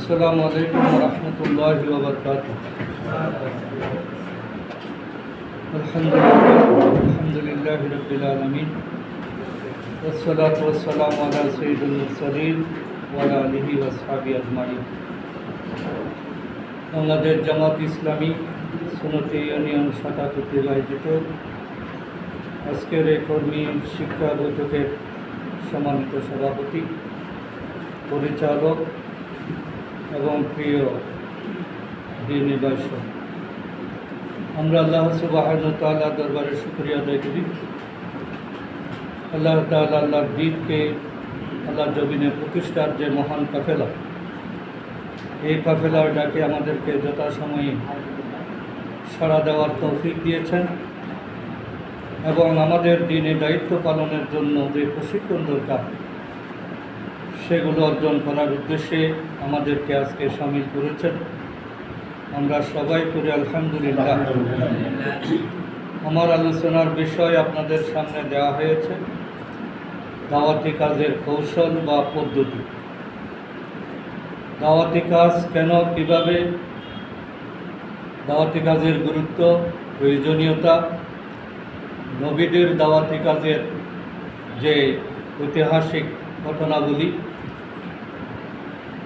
আসসালামু আলাইকুম ওয়া রাহমাতুল্লাহি ওয়া বারাকাতুহু। আলহামদুলিল্লাহি রাব্বিল আলামিন ওয়াসসালাতু ওয়াসসালামু আলা সাইয়্যিদিল মুরসালিন ওয়া আলা আলিহি ওয়া আসহাবিহি আজমাইন। বাংলাদেশ জামাত ইসলামী সুন্নতি ইউনিয়ন শাখা কর্তৃক আয়োজিত আজকের এই কর্মী শিক্ষা বৈঠকের সম্মানিত সভাপতি, পরিচালক এবং প্রিয় দ্বীনী ভাইসহ, আমরা আল্লাহ সুবহানাহু ওয়া তাআলার দরবারে শুকরিয়া আদায় করি। আল্লাহ তাআলা আল্লাহর দ্বীনকে আল্লাহর জমিনে প্রতিষ্ঠার যে মহান কাফেলা, এই কাফেলার ডাকে আমাদেরকে যথাসময়ে সাড়া দেওয়ার তৌফিক দিয়েছেন এবং আমাদের দ্বীনে দায়িত্ব পালনের জন্য যে প্রশিক্ষণ দরকার সেগুলো অর্জন করার উদ্দেশ্যে আমাদেরকে আজকে শামিল করেছেন। আমরা সবাই করে আলহামদুলিল্লাহ। আমার আলোচনার বিষয় আপনাদের সামনে দেওয়া হয়েছে দাওয়াতি কাজের কৌশল বা পদ্ধতি। দাওয়াতি কাজ কেন, কিভাবে, দাওয়াতি কাজের গুরুত্ব, প্রয়োজনীয়তা, নবীদের দাওয়াতি কাজের যে ঐতিহাসিক ঘটনাগুলি,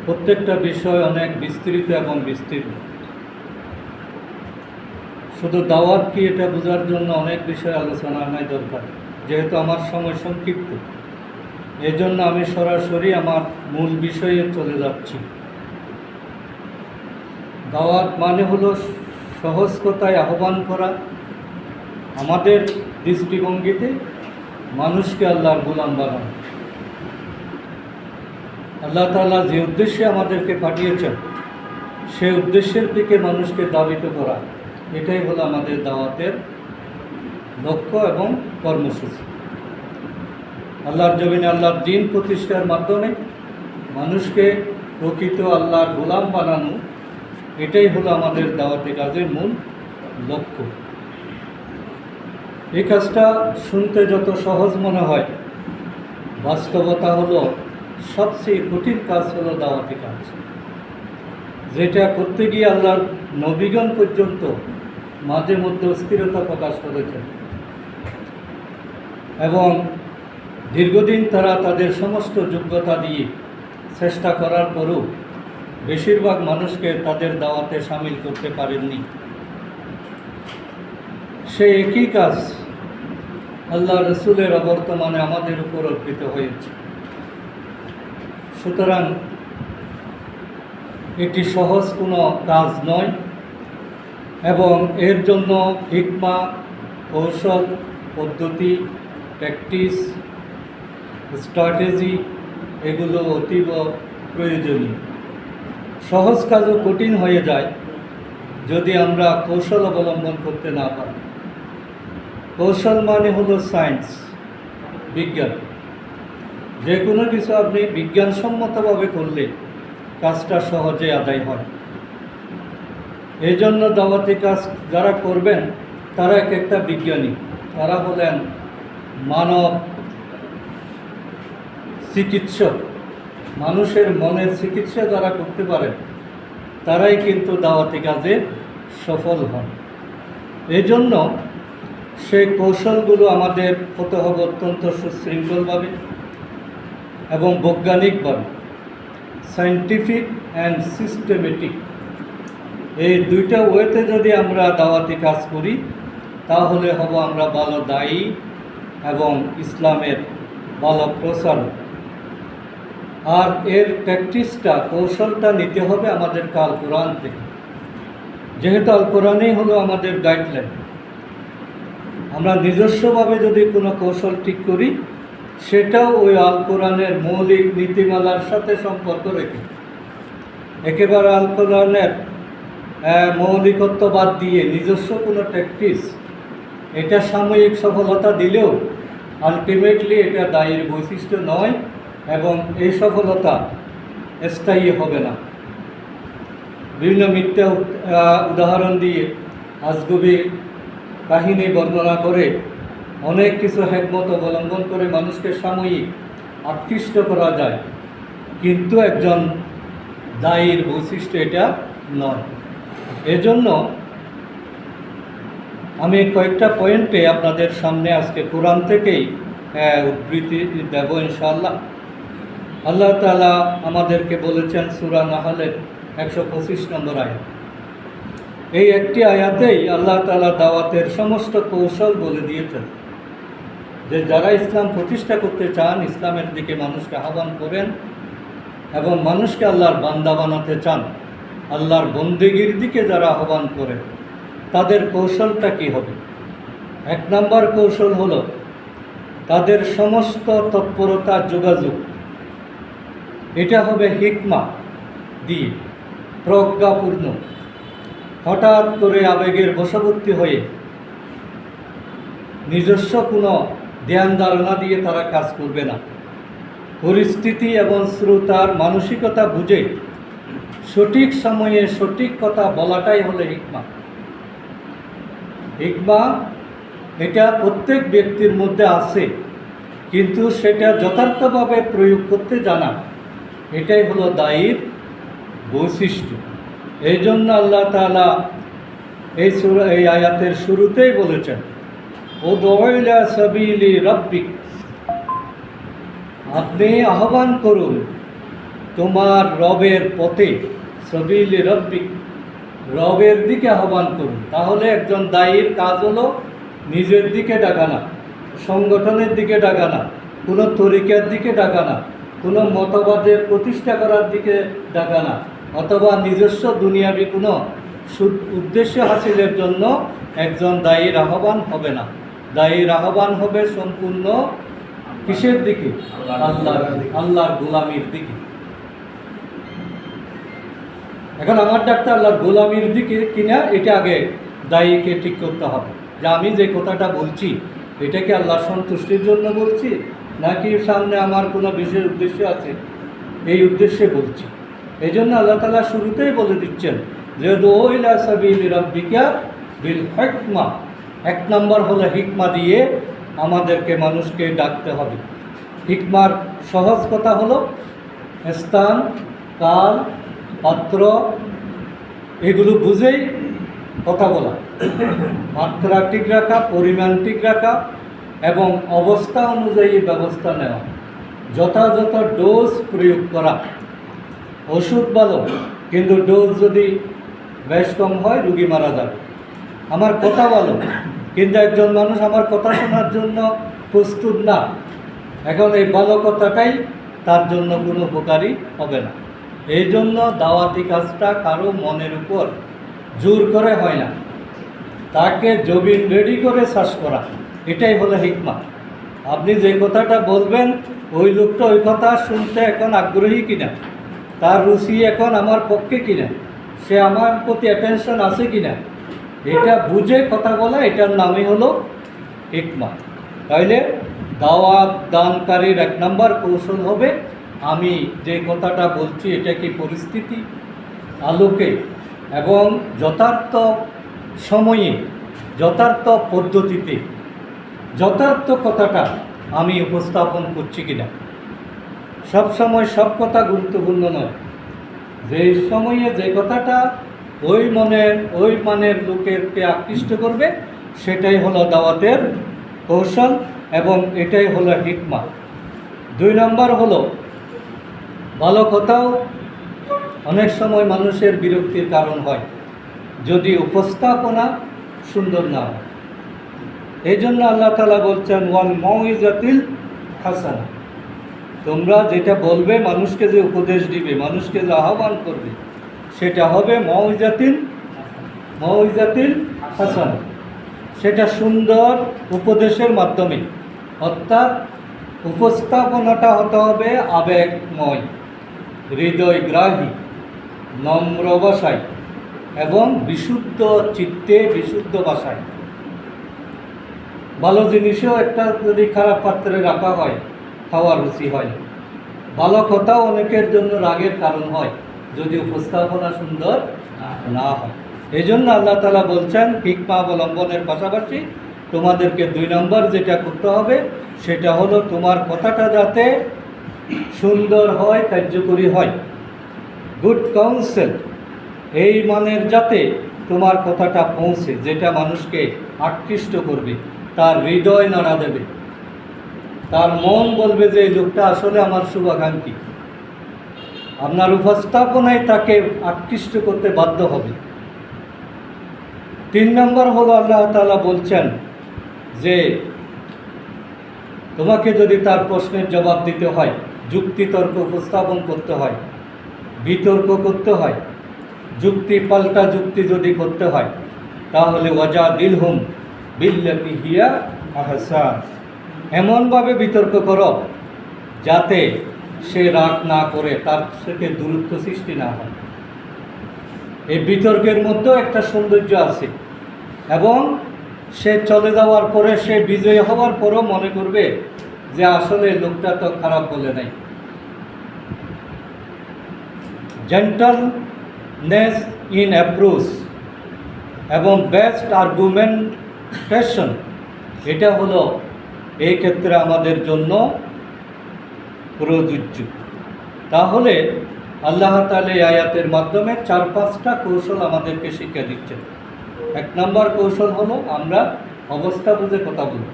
প্রত্যেকটা বিষয় অনেক বিস্তৃত এবং বিস্তীর্ণ। শুধু দাওয়াত কি এটা বোঝার জন্য অনেক বিষয় আলোচনা নাই দরকার, যেহেতু আমার সময় সংক্ষিপ্ত, এই জন্য আমি সরাসরি আমার মূল বিষয়ে চলে যাচ্ছি। দাওয়াত মানে হলো সহজ কথায় আহ্বান করা, আমাদের দৃষ্টিভঙ্গিতে মানুষকে আল্লাহর গোলাম বানানো। আল্লাহ তাআলা যে উদ্দেশ্যে আমাদেরকে পাঠিয়েছেন সেই উদ্দেশ্যের দিকে মানুষকে ধাবিত করা, এটাই হলো আমাদের দাওয়াতের লক্ষ্য এবং কর্মসূচি। আল্লাহর জমিনে আল্লাহর দ্বীন প্রতিষ্ঠার মাধ্যমে মানুষকে প্রকৃত আল্লাহর গোলাম বানানো, এটাই হলো আমাদের দাওয়াতি কাজের মূল লক্ষ্য। এই কাজটা শুনতে যত সহজ মনে হয়, বাস্তবতা হলো সবচেয়ে কঠিন কাজ হলো দাওয়াতি কাজ, যেটা করতে গিয়ে আল্লাহর নবীগণ পর্যন্ত মাঝে মধ্যে অস্থিরতা প্রকাশ করেছেন এবং দীর্ঘদিন তারা তাদের সমস্ত যোগ্যতা দিয়ে চেষ্টা করার পরও বেশিরভাগ মানুষকে তাদের দাওয়াতে সামিল করতে পারেননি। সেই একই কাজ আল্লাহ রসুলের অবর্তমানে আমাদের উপর অর্পিত হয়েছে। সুতরাং এটি সহজ কোনো কাজ নয় এবং এর জন্য হিকমা, কৌশল, পদ্ধতি, প্র্যাকটিস, স্ট্র্যাটেজি এগুলো অতীব প্রয়োজনীয়। সহজ কাজও কঠিন হয়ে যায় যদি আমরা কৌশল অবলম্বন করতে না পারি। কৌশল মানে হলো সায়েন্স, বিজ্ঞান। যে কোনো কিছু আপনি বিজ্ঞানসম্মতভাবে করলে কাজটা সহজে আদায় হয়। এই জন্য দাওয়াতি কাজ যারা করবেন তারা এক একটা বিজ্ঞানী, তারা হলেন মানব চিকিৎসক। মানুষের মনের চিকিৎসা যারা করতে পারেন তারাই কিন্তু দাওয়াতি কাজে সফল হন। এই জন্য সেই কৌশলগুলো আমাদের হতে হবে অত্যন্ত সুশৃঙ্খলভাবে এবং বৈজ্ঞানিকভাবে, সায়েন্টিফিক অ্যান্ড সিস্টেমেটিক। এই দুইটা ওয়েতে যদি আমরা দাওয়াতি কাজ করি তাহলে হব আমরা ভালো দায়ী এবং ইসলামের ভালো প্রচারক। আর এর প্র্যাকটিসটা, কৌশলটা নিতে হবে আমাদের আল কোরআন থেকে, যেহেতু আল কোরআনই হলো আমাদের গাইডলাইন। আমরা নিজস্বভাবে যদি কোনো কৌশল ঠিক করি সেটাও ওই আল কোরআনের মৌলিক নীতিমালার সাথে সম্পর্ক রেখে, একেবারে আল কোরআনের মৌলিকত্ব বাদ দিয়ে নিজস্ব কোনো প্র্যাকটিস, এটা সাময়িক সফলতা দিলেও আলটিমেটলি এটা দায়ীর বৈশিষ্ট্য নয় এবং এই সফলতা স্থায়ী হবে না। বিভিন্ন মিথ্যা উদাহরণ দিয়ে, আজগুবি কাহিনী বর্ণনা করে, অনেক কিছু হিকমত অবলম্বন করে মানুষকে সাময়িক আকৃষ্ট করা যায়, কিন্তু একজন দায়ীর বৈশিষ্ট্য এটা নয়। এজন্য আমি কয়েকটা পয়েন্টে আপনাদের সামনে আজকে কোরআন থেকেই উদ্ধৃতি দেব ইনশাআল্লাহ। আল্লাহ তাআলা আমাদেরকে বলেছেন সূরা নাহলের 125 নম্বর আয়াত। এই একটি আয়াতেই আল্লাহ তাআলা দাওয়াতের সমস্ত কৌশল বলে দিয়েছেন, যে যারা ইসলাম প্রতিষ্ঠা করতে চান, ইসলামের দিকে মানুষকে আহ্বান করেন এবং মানুষকে আল্লাহর বান্দা বানাতে চান, আল্লাহর বন্দেগীর দিকে যারা আহ্বান করেন, তাদের কৌশলটা কী হবে? 1 নম্বর কৌশল হলো তাদের সমস্ত তৎপরতা, যোগাযোগ এটা হবে হিকমা দিয়ে, প্রজ্ঞাপূর্ণ। হঠাৎ করে আবেগের বশবর্তী হয়ে নিজস্ব কোনো ধ্যান ধারণা দিয়ে তারা কাজ করবে না। পরিস্থিতি এবং শ্রোতার মানসিকতা বুঝে সঠিক সময়ে সঠিক কথা বলাটাই হলো হিকমা। হিকমা এটা প্রত্যেক ব্যক্তির মধ্যে আছে, কিন্তু সেটা যথার্থভাবে প্রয়োগ করতে জানা, এটাই হলো দায়ীর বৈশিষ্ট্য। এই জন্য আল্লাহ তাআলা এই আয়াতের শুরুতেই বলেছেন, উদউ ইলা সাবিলি রাব্বিক, আপনি আহ্বান করুন তোমার রবের পথে, সাবিলি রাব্বিক, রবের দিকে আহ্বান করুন। তাহলে একজন দায়ীর কাজ হলো নিজের দিকে ডাকা না, সংগঠনের দিকে ডাকা না, কোনো তরিকার দিকে ডাকা না, কোনো মতবাদের প্রতিষ্ঠা করার দিকে ডাকা না, অথবা নিজস্ব দুনিয়াবি কোনো উদ্দেশ্য হাসিলের জন্য একজন দায়ীর আহ্বান হবে না। দায়ীর আহ্বান হবে সম্পূর্ণ কিসের দিকে? আল্লাহর গোলামির দিকে। এখন আমার ডাক্তার আল্লাহর গোলামির দিকে কিনা, এটা আগে দায়ীকে ঠিক করতে হবে, যে আমি যে কথাটা বলছি এটা কি আল্লাহর সন্তুষ্টির জন্য বলছি, নাকি সামনে আমার কোনো বিশেষ উদ্দেশ্য আছে, এই উদ্দেশ্যে বলছি। এই জন্য আল্লাহ তাআলা শুরুতেই বলে দিচ্ছেন যে উদউ ইলা সাবিলি রাব্বিকা বিল হিকমা। 1 নম্বর হলো হিকমা দিয়ে আমাদেরকে মানুষকে ডাকতে হবে। হিকমার সহজ কথা হলো স্থান, কাল, পাত্র এগুলো বুঝেই কথা বলা, মাত্রা ঠিক রাখা, পরিমাণ ঠিক রাখা এবং অবস্থা অনুযায়ী ব্যবস্থা নেওয়া, যথাযথ ডোজ প্রয়োগ করা। ওষুধ ভালো, কিন্তু ডোজ যদি বেশ কম হয় রুগী মারা যাবে। আমার কথা ভালো, কিন্তু একজন মানুষ আমার কথা শোনার জন্য প্রস্তুত না, এখন এই ভালো কথাটাই তার জন্য কোনো উপকারী হবে না। এই জন্য দাওয়াতি কাজটা কারো মনের উপর জোর করে হয় না, তাকে জবিন রেডি করে চাষ করা, এটাই হলো হিকমা। আপনি যে কথাটা বলবেন ওই লোকটা ওই কথা শুনতে এখন আগ্রহী কিনা, তার রুচি এখন আমার পক্ষে কিনা, সে আমার প্রতি অ্যাটেনশন আছে কিনা, এটা বুঝে কথা বলা, এটার নামই হলো হিকমা। তাইলে দাওয়াত দানকারীর 1 নম্বর কৌশল হবে, আমি যে কথাটা বলছি এটা কি পরিস্থিতি আলোকে এবং যথার্থ সময়ে, যথার্থ পদ্ধতিতে, যথার্থ কথাটা আমি উপস্থাপন করছি কিনা। সব সময় সব কথা গুরুত্বপূর্ণ নয়, যে সময়ে যে কথাটা ওই মানের লোকেরকে আকৃষ্ট করবে, সেটাই হলো দাওয়াতের কৌশল এবং এটাই হলো হিকমা। 2 নম্বর হলো ভালো কথাও অনেক সময় মানুষের বিরক্তির কারণ হয় যদি উপস্থাপনা সুন্দর না হয়। এই জন্য আল্লাহ তাআলা বলছেন ওয়াল মাউইজাতিল হাসানা, তোমরা যেটা বলবে, মানুষকে যে উপদেশ দিবে, মানুষকে যে আহ্বান করবে, সেটা হবে মাউইজাতিল হাসানা, সেটা সুন্দর উপদেশের মাধ্যমে, অর্থাৎ উপস্থাপনাটা হতে হবে আবেগময়, হৃদয়গ্রাহী, নম্র ভাষায় এবং বিশুদ্ধ চিত্তে, বিশুদ্ধ ভাষায়। ভালো জিনিসও একটা যদি খারাপ পাত্রে রাখা হয়, খাওয়ার রুচি হয়। ভালো কথাও অনেকের জন্য রাগের কারণ হয় যদি উপস্থাপনা সুন্দর না হয়। এই জন্য আল্লাহ তাআলা বলছেন হিকমা অবলম্বনের পাশাপাশি তোমাদেরকে 2 নম্বর যেটা করতে হবে সেটা হলো তোমার কথাটা যাতে সুন্দর হয়, কার্যকরী হয়। গুড কাউন্সেল, এই মানের যাতে তোমার কথাটা পৌঁছে, যেটা মানুষকে আকৃষ্ট করবে, তার হৃদয় নাড়া দেবে, তার মন বলবে যে এই লোকটা আসলে আমার শুভাকাঙ্ক্ষী। আপনার উপস্থাপনায় তাকে আকৃষ্ট করতে বাধ্য হবে। 3 নম্বর হলো আল্লাহ তাআলা বলছেন যে তোমাকে যদি তার প্রশ্নের জবাব দিতে হয়, যুক্তিতর্ক উপস্থাপন করতে হয়, বিতর্ক করতে হয়, যুক্তি পাল্টা যুক্তি যদি করতে হয়, তাহলে ওয়াজাদিলহুম বিল্লাতি হিয়া আহসান, এমনভাবে বিতর্ক করো যাতে সে রাগ না করে, তার থেকে দূরত্ব সৃষ্টি না হয়। এই বিতর্কের মধ্যেও একটা সৌন্দর্য আছে, এবং সে চলে যাওয়ার পরে, সে বিজয়ী হওয়ার পরও মনে করবে যে আসলে লোকটা তো খারাপ বলে নাই। জেন্টালনেস ইন অ্যাপ্রোচ এবং বেস্ট আর্গুমেন্টেশন, এটা হলো এই ক্ষেত্রে আমাদের জন্য প্রযোজ্য। তাহলে আল্লাহ তাআলা এই আয়াতের মাধ্যমে 4-5টা কৌশল আমাদেরকে শিক্ষা দিচ্ছেন। 1 নম্বর কৌশল হলো আমরা অবস্থা বুঝে কথা বলব,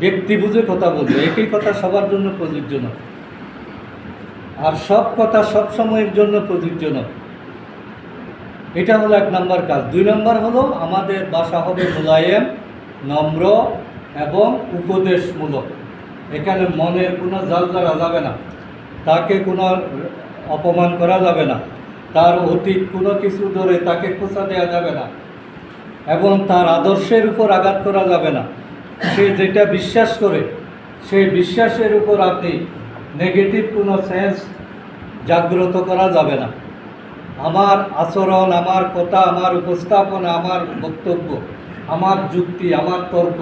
ব্যক্তি বুঝে কথা বলব। একই কথা সবার জন্য প্রযোজ্য নয়, আর সব কথা সব সময়ের জন্য প্রযোজ্য নয়। এটা হলো 1 নম্বর কাজ। 2 নম্বর হলো আমাদের ভাষা হবে মোলায়েম, নম্র এবং উপদেশমূলক। এখানে মনের কোনো জাল ধরা যাবে না, তাকে কোনো অপমান করা যাবে না, তার অতীত কোনো কিছু ধরে তাকে খোঁচা দেওয়া যাবে না, এবং তার আদর্শের উপর আঘাত করা যাবে না। সে যেটা বিশ্বাস করে সেই বিশ্বাসের উপর আপনি নেগেটিভ কোনো সেন্স জাগ্রত করা যাবে না। আমার আচরণ, আমার কথা, আমার উপস্থাপনা, আমার বক্তব্য, আমার যুক্তি, আমার তর্ক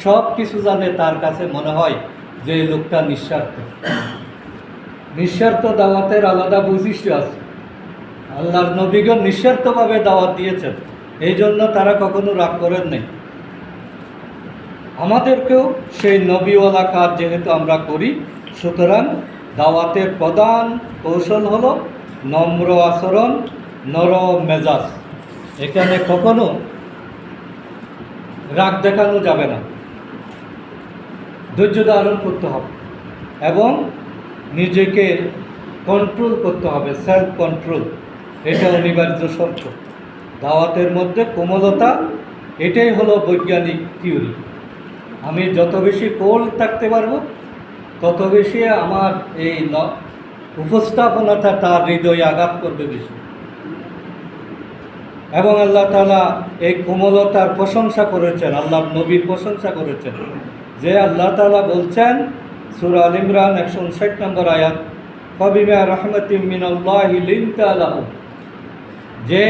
সব কিছু জানে তার কাছে মনে হয় যে এই লোকটা নিঃস্বার্থ। নিঃস্বার্থ দাওয়াতের আলাদা বৈশিষ্ট্য আছে। আল্লাহর নবীগণ নিঃস্বার্থভাবে দাওয়াত দিয়েছেন, এই জন্য তারা কখনো রাগ করেন নাই। আমাদেরকেও সেই নবীওয়ালা কাজ যেহেতু আমরা করি, সুতরাং দাওয়াতের প্রধান কৌশল হলো নম্র আচরণ, নরম মেজাজ। এখানে কখনো রাগ দেখানো যাবে না, ধৈর্য ধারণ করতে হবে এবং নিজেকে কন্ট্রোল করতে হবে, সেলফ কন্ট্রোল। এটা অনিবার্য শর্ত। দাওয়াতের মধ্যে কোমলতা, এটাই হলো বৈজ্ঞানিক থিওরি। আমি যত বেশি কোল থাকতে পারবো, তত বেশি আমার এই উপস্থাপনাটা তার হৃদয়ে আঘাত করবে বেশি। এবং আল্লাহ তাআলা এই কোমলতার প্রশংসা করেছেন, আল্লাহর নবীর প্রশংসা করেছেন। যে আল্লাহ তাআলা বলছেন সূরা আল ইমরান 159 নম্বর আয়াত, ফাবিমা রাহমাতিম মিনাল্লাহি লিনতা লাহুম, যে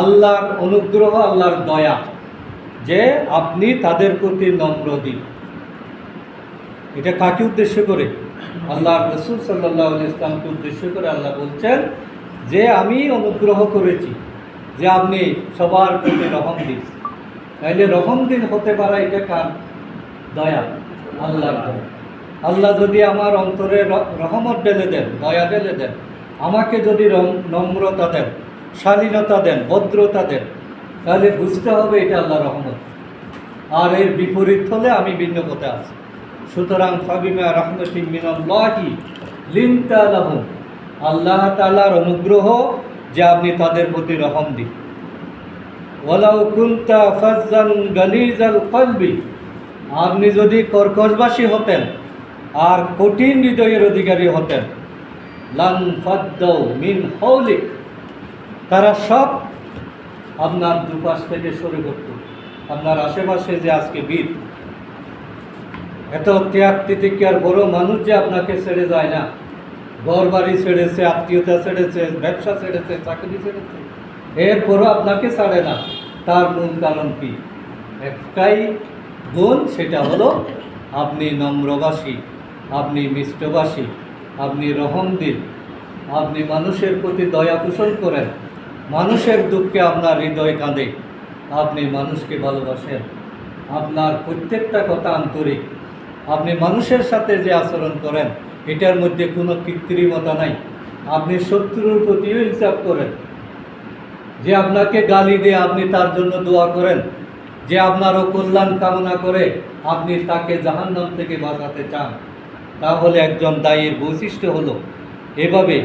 আল্লাহর অনুগ্রহ, আল্লাহর দয়া, যে আপনি তাদের প্রতি নম্র দিন। এটা কাকে উদ্দেশ্য করে? আল্লাহর রাসূল সাল্লাল্লাহু আলাইহি ওয়াসাল্লামকে উদ্দেশ্য করে আল্লাহ বলছেন যে আমি অনুগ্রহ করেছি যে আপনি সবার প্রতি রহম দিন। তাইলে রহম দিন হতে পারে এটা কার দয়া? আল্লাহর দয়া। আল্লাহ যদি আমার অন্তরে রহমত ঢেলে দেন, দয়া ঢেলে দেন, আমাকে যদি নম্রতা দেন, শালীনতা দেন, ভদ্রতা দেন, তাহলে বুঝতে হবে এটা আল্লাহর রহমত। আর এর বিপরীত হলে আমি ভিন্ন পথে আছি। সুতরাং ফাবিমা রাহমাতিম মিনাল্লাহি লিনতা লাহুম, আল্লাহ তাআলার অনুগ্রহ যে আপনি তাদের প্রতি রহম দিন। ওয়ালাউ কুনতা ফাজ্জান গালিজাল কলবি, আপনি যদি কর্কশবাসী হতেন আর কঠিন হৃদয়ের অধিকারী হতেন, লান ফাদ্দাউ মিন হাওলিক, তারা সব আপনার দুপাশ থেকে সরে পড়ত। আপনার আশেপাশে যে আজকে বীর, এত ত্যাগ তিতিক্ষার বড় মানুষ যে আপনাকে ছেড়ে যায় না, ঘর বাড়ি ছেড়েছে, আত্মীয়তা ছেড়েছে, ব্যবসা ছেড়েছে, চাকরি ছেড়েছে, এরপরও আপনাকে ছাড়ে না। তার মূল কারণ কি? একটাই গুণ, সেটা হলো আপনি নম্রবাসী, আপনি মিষ্টভাষী, আপনি রহমদিল, আপনি মানুষের প্রতি দয়া পোষণ করেন, মানুষের দুঃখে আপনার হৃদয় কাঁদে, আপনি মানুষকে ভালোবাসেন, আপনার প্রত্যেকটা কথা আন্তরিক, আপনি মানুষের সাথে যে আচরণ করেন এটার মধ্যে কোনো কৃত্রিমতা নাই, আপনি শত্রুর প্রতিও ইনসাফ করেন। যে আপনাকে গালি দিয়ে আপনি তার জন্য দোয়া করেন, যে আপনারও কল্যাণ কামনা করে আপনি তাকে জাহান্নাম থেকে বাঁচাতে চান, তাহলে একজন দায়ীর বৈশিষ্ট্য হলো এভাবে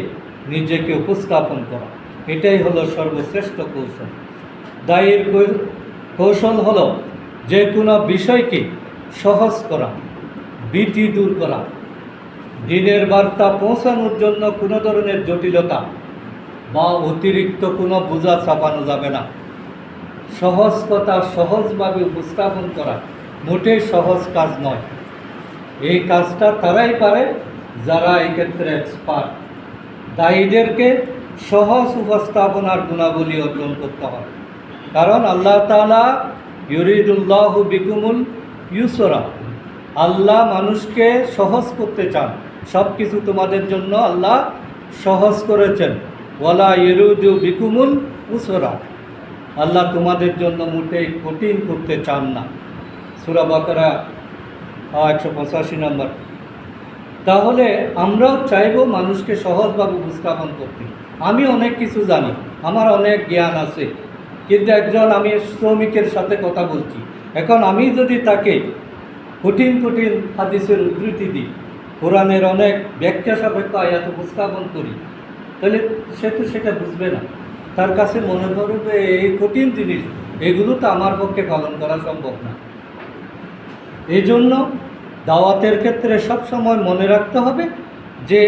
নিজেকে উপস্থাপন করা। এটাই হলো সর্বশ্রেষ্ঠ কৌশল। দায়ীর কৌশল হলো যে কোনো বিষয়কে সহজ করা, ভীতি দূর করা। দিনের বার্তা পৌঁছানোর জন্য কোনো ধরনের জটিলতা বা অতিরিক্ত কোনো বোঝা চাপানো যাবে না। সহজ কথা সহজভাবে উপস্থাপন করা মোটেই সহজ কাজ নয়। এই কাজটা তারাই পারে যারা এক্ষেত্রে এক্সপার্ট। দায়ীদেরকে সহজ উপস্থাপনার গুণাবলী অর্জন করতে হবে, কারণ আল্লাহ তাআলা ইউরিদুল্লাহু বিকুমুল ইউসরা, আল্লাহ মানুষকে সহজ করতে চান। সব কিছু তোমাদের জন্য আল্লাহ সহজ করেছেন। ওয়ালা ইউরিদু বিকুমুল উসরা, আল্লাহ তোমাদের জন্য মোটেই কঠিন করতে চান না। সূরা বাকারা 185 নম্বর। তাহলে আমরাও চাইব মানুষকে সহজভাবে উপস্থাপন করতে। আমি অনেক কিছু জানি, আমার অনেক জ্ঞান আছে, কিন্তু একজন আমি শ্রমিকের সাথে কথা বলছি, এখন আমি যদি তাকে কঠিন কঠিন হাদিসের উদ্ধৃতি দিই, কোরআনের অনেক ব্যাখ্যা সাপেক্ষ আয়াত উপস্থাপন করি, তাহলে সে তো সেটা বুঝবে না। তার কাছে মনে করবে এই কঠিন জিনিস, এগুলো তো আমার পক্ষে পালন করা সম্ভব না। এই জন্য দাওয়াতের ক্ষেত্রে সবসময় মনে রাখতে হবে যে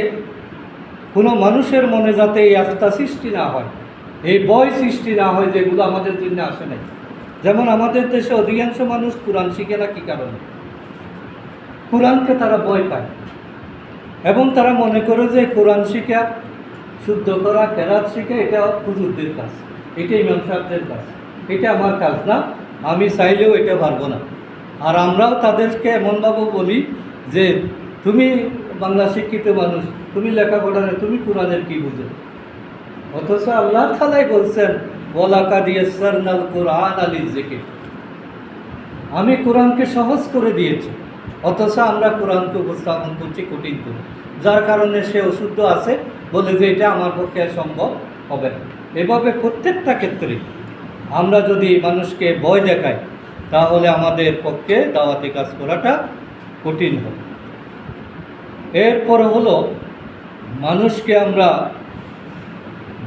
কোনো মানুষের মনে যাতে এই আস্থা সৃষ্টি না হয়, এই ভয় সৃষ্টি না হয়, যেগুলো আমাদের জন্য আসে নাই। যেমন আমাদের দেশে অধিকাংশ মানুষ কোরআন শিখে না। কী কারণে? কোরআনকে তারা ভয় পায় এবং তারা মনে করে যে কোরআন শিখা, শুদ্ধ করা, কেরাত শিখা এটা হুজুরদের কাজ, এটা ইমাম সাহেবদের কাজ, এটা আমার কাজ না, আমি চাইলেও এটা পারবো না। আর আমরাও তাদেরকে এমনভাবে বলি যে তুমি বাংলা শিক্ষিত মানুষ, তুমি লেখাপড়া নেই, তুমি কোরআনের কী বুঝো? অথচ আল্লাহ তাআলাই বলছেন ওয়ালাকাদ ইয়াসসারনাল কুরআন লিযিকর, আমি কোরআনকে সহজ করে দিয়েছি। অথচ আমরা কোরআনকে উপস্থাপন করছি কঠিন করে, যার কারণে সে অশুদ্ধ আছে বলে যে এটা আমার পক্ষে সম্ভব হবে না। এভাবে প্রত্যেকটা ক্ষেত্রে আমরা যদি মানুষকে ভয় দেখাই, তাহলে আমাদের পক্ষে দাওয়াতি কাজ করাটা কঠিন হবে। এরপর হলো মানুষকে আমরা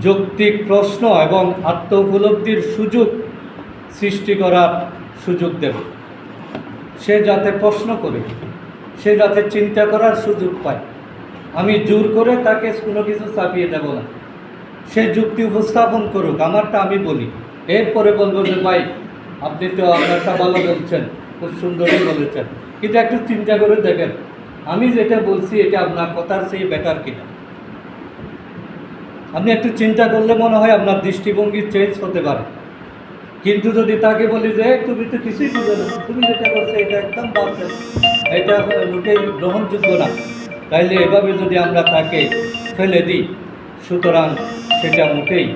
যৌক্তিক প্রশ্ন এবং আত্ম উপলব্ধির সুযোগ সৃষ্টি করার সুযোগ দেব। সে যাতে প্রশ্ন করে, সে যাতে চিন্তা করার সুযোগ পায়। আমি জোর করে তাকে কোনো কিছু চাপিয়ে দেব না, সে যুক্তি উপস্থাপন করুক, আমারটা আমি বলি, এরপরে বলবো যে ভাই আপনি তো আপনারটা ভালো বলছেন, খুব সুন্দরই বলেছেন, কিন্তু একটু চিন্তা করে দেখেন আমি যেটা বলছি এটা আপনার কথার চেয়ে বেটার কিনা। আপনি একটু চিন্তা করলে মনে হয় আপনার দৃষ্টিভঙ্গি চেঞ্জ হতে পারে। কিন্তু যদি তাকে বলি যে তুমি তো কিছুই বুঝো না, তুমি যেটা করছো এটা একদম বাদ, এটা লোকেই গ্রহণযোগ্য না, তাইলে এভাবে যদি আমরা তাকে ফেলে দিই, সুতরাং সেটা মোটেই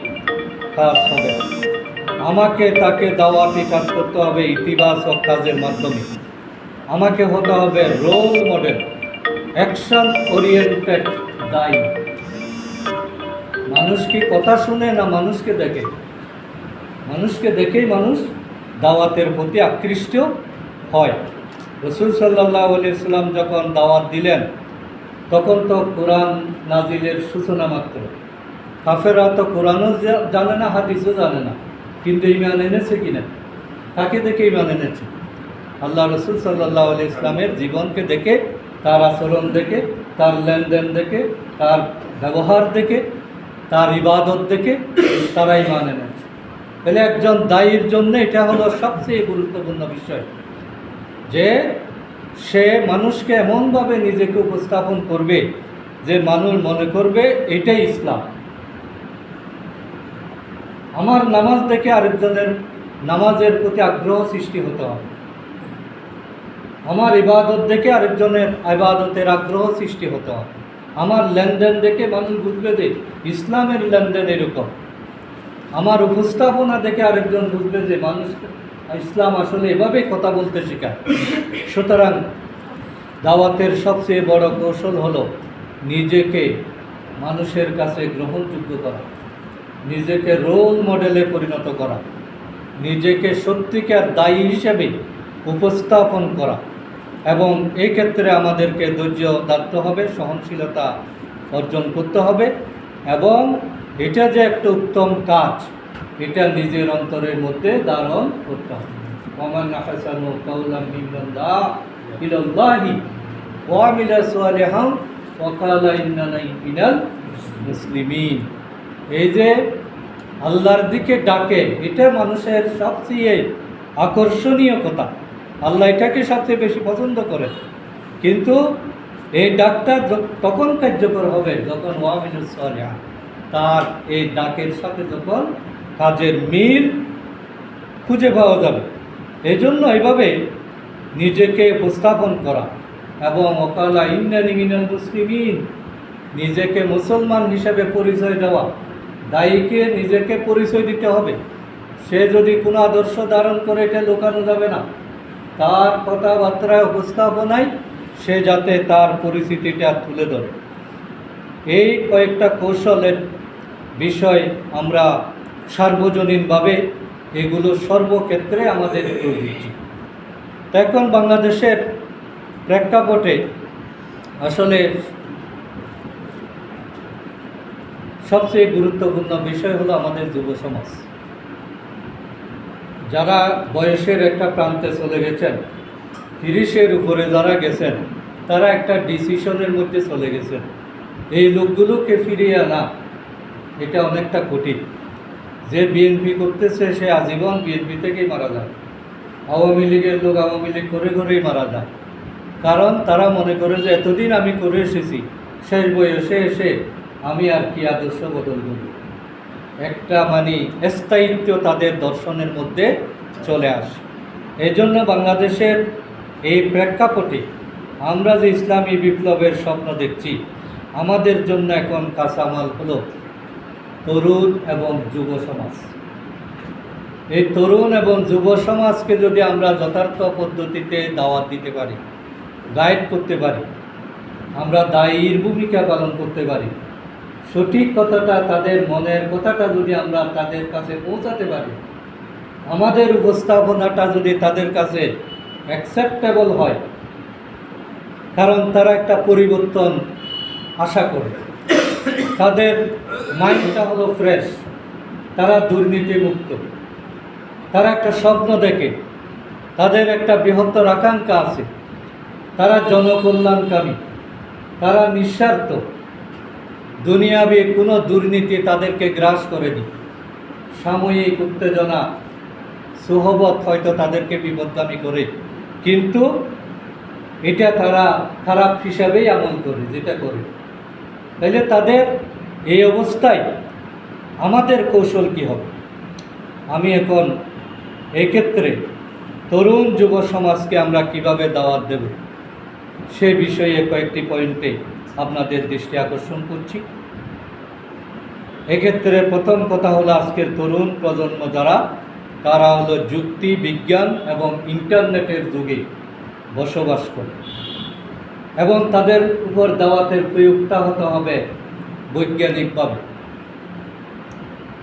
কাজ হবে। আমাকে তাকে দাওয়াতি কাজ করতে হবে ইতিবাচক কাজের মাধ্যমে। আমাকে হতে হবে রোল মডেল, অ্যাকশন ওরিয়েন্টেড দায়ী। মানুষ কি কথা শুনে না মানুষকে দেখে? মানুষকে দেখেই মানুষ দাওয়াতের প্রতি আকৃষ্ট হয়। রাসূল সাল্লাল্লাহু আলাইহি সাল্লাম যখন দাওয়াত দিলেন, তখন তো কোরআন নাজিলের সূচনা মাত্র। কাফেররা তো কোরআনও জানে না, হাদিসও জানে না, কিন্তু ঈমান এনেছে কিনা? তাকে দেখে ঈমান এনেছে। আল্লাহ রাসূল সাল্লাল্লাহু আলাইহি সাল্লামের জীবনকে দেখে, তার আচরণ দেখে, তার লেনদেন দেখে, তার ব্যবহার দেখে, তার ইবাদত দেখে তারা ঈমান এনেছে। তাহলে একজন দায়ীর জন্য এটা হলো সবচেয়ে গুরুত্বপূর্ণ বিষয়, যে সে মানুষকে এমনভাবে নিজেকে উপস্থাপন করবে যে মানুষ মনে করবে এটাই ইসলাম। আমার নামাজ দেখে আরেকজনের নামাজের প্রতি আগ্রহ সৃষ্টি হতে হবে, আমার ইবাদত দেখে আরেকজনের ইবাদতের আগ্রহ সৃষ্টি হতে হবে, আমার লেনদেন দেখে মানুষ বুঝবে যে ইসলামের লেনদেন এরকম, আমার উপস্থাপনা দেখে আরেকজন বুঝবে যে মানুষ ইসলাম আসলে এভাবেই কথা বলতে শেখায়। সুতরাং দাওয়াতের সবচেয়ে বড় কৌশল হলো নিজেকে মানুষের কাছে গ্রহণযোগ্য করা, নিজেকে রোল মডেলে পরিণত করা, নিজেকে সত্যিকার দায়ী হিসেবে উপস্থাপন করা, এবং এই ক্ষেত্রে আমাদেরকে ধৈর্য ধরতে হবে, সহনশীলতা অর্জন করতে হবে, এবং এটা যে একটা উত্তম কাজ এটা নিজের অন্তরের মধ্যে ধারণ করতে হবে। ওমান আহসানু কাওলাম মিম্মান দাআ ইলাল্লাহি ওয়া আমিলা সালিহান ওয়া ক্বালা ইন্নানি মিনাল মুসলিমিন। এই যে আল্লাহর দিকে ডাকে, এটা মানুষের সবচেয়ে আকর্ষণীয় কথা। আল্লাহ এটাকে সবচেয়ে বেশি পছন্দ করে। কিন্তু এই ডাকটা তখন কার্যকর হবে যখন ওয়া আমিলুস সালিহাত, তার এই ডাকের সাথে যখন কাজের মিল খুঁজে পাওয়া যাবে। এই জন্য এইভাবে নিজেকে উপস্থাপন করা এবং ওয়াকালা ইন্নানি মিনাল মুসলিমিন, নিজেকে মুসলমান হিসেবে পরিচয় দেওয়া। দায়ীকে নিজেকে পরিচয় দিতে হবে। সে যদি কোনো আদর্শ ধারণ করে এটা লুকানো যাবে না। তার কথাবার্তায় উপস্থাপনায় সে যাতে তার পরিস্থিতিটা তুলে ধরে। এই কয়েকটা কৌশলের বিষয় আমরা সার্বজনীনভাবে এগুলো সর্বক্ষেত্রে আমাদের প্রযোজ্য। এখন বাংলাদেশের প্রেক্ষাপটে আসলে সবচেয়ে গুরুত্বপূর্ণ বিষয় হলো আমাদের যুব সমাজ। যারা বয়সের একটা প্রান্তে চলে গেছেন, 30-এর উপরে যারা গেছেন, তারা একটা ডিসিশনের মধ্যে চলে গেছেন। এই লোকগুলোকে ফিরিয়ে আনা এটা অনেকটা কঠিন। যে বিএনপি করতেছে সে আজীবন বিএনপি থেকেই মারা যায়। আওয়ামী লীগের লোক আওয়ামী লীগ করে করেই মারা যায়। কারণ তারা মনে করে যে এতদিন আমি করে এসেছি, শেষ বয়সে এসে আমি আর কি আদর্শ বদল করি। একটা স্থায়িত্ব তাদের দর্শনের মধ্যে চলে আসে। এই জন্য বাংলাদেশের এই প্রেক্ষাপটে আমরা যে ইসলামী বিপ্লবের স্বপ্ন দেখছি, আমাদের জন্য এখন কাঁচামাল হলো তরুণ এবং যুব সমাজ। এই তরুণ এবং যুব সমাজকে যদি আমরা যথার্থ পদ্ধতিতে দাওয়াত দিতে পারি, গাইড করতে পারি, আমরা দায়ীর ভূমিকা পালন করতে পারি, সঠিক কথাটা, তাদের মনের কথাটা যদি আমরা তাদের কাছে পৌঁছাতে পারি, আমাদের উপস্থাপনাটা যদি তাদের কাছে অ্যাকসেপ্টেবল হয়, কারণ তারা একটা পরিবর্তন আশা করে, তাদের মাইন্ডটা হলো ফ্রেশ, তারা দুর্নীতিমুক্ত, তারা একটা স্বপ্ন দেখে, তাদের একটা বৃহত্তর আকাঙ্ক্ষা আছে, তারা জনকল্যাণকামী, তারা নিঃস্বার্থ, দুনিয়াবি কোনো দুর্নীতি তাদেরকে গ্রাস করেনি। সাময়িক উত্তেজনা, সুহবত হয়তো তাদেরকে বিপদগামী করে, কিন্তু এটা তারা খারাপ হিসাবেই আমল করে, যেটা করে। তাইলে তাদের এই অবস্থায় আমাদের কৌশল কী হবে? আমি এখন এক্ষেত্রে তরুণ যুব সমাজকে আমরা কিভাবে দাওয়াত দেব সে বিষয়ে কয়েকটি পয়েন্টে আপনাদের দৃষ্টি আকর্ষণ করছি। এক্ষেত্রে প্রথম কথা হলো, আজকের তরুণ প্রজন্ম যারা, তারা হলো যুক্তি, বিজ্ঞান এবং ইন্টারনেটের যুগে বসবাস করে, এবং তাদের উপর দাওয়াতের প্রয়োগটা হতে হবে বৈজ্ঞানিকভাবে।